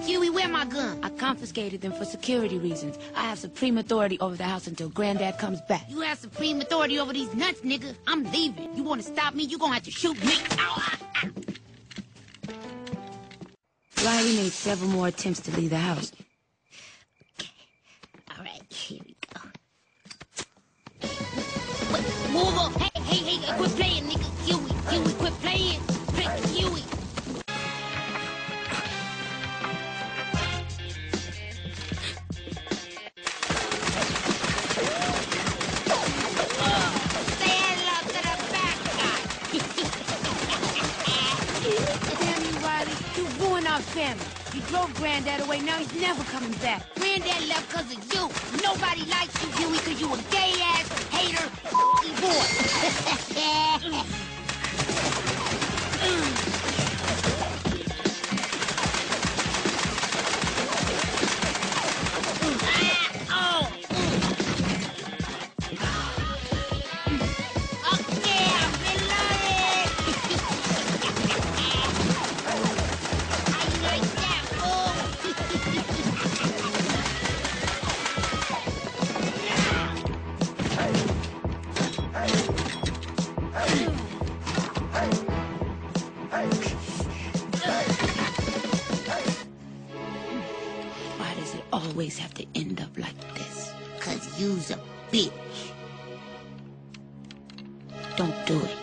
Huey, where my gun? I confiscated them for security reasons. I have supreme authority over the house until Granddad comes back. You have supreme authority over these nuts, nigga. I'm leaving. You want to stop me, you gonna have to shoot me. Ow, ow, ow. Riley made several more attempts to leave the house. Okay. All right, here we go. Wait, move up. Hey, quit playing, nigga. Huey, quit playing. Huey. Our family. You drove Granddad away, now he's never coming back. Granddad left because of you. Nobody likes you, Huey, because you a gay-ass hater boy. Why does it always have to end up like this? 'Cause you's a bitch. Don't do it.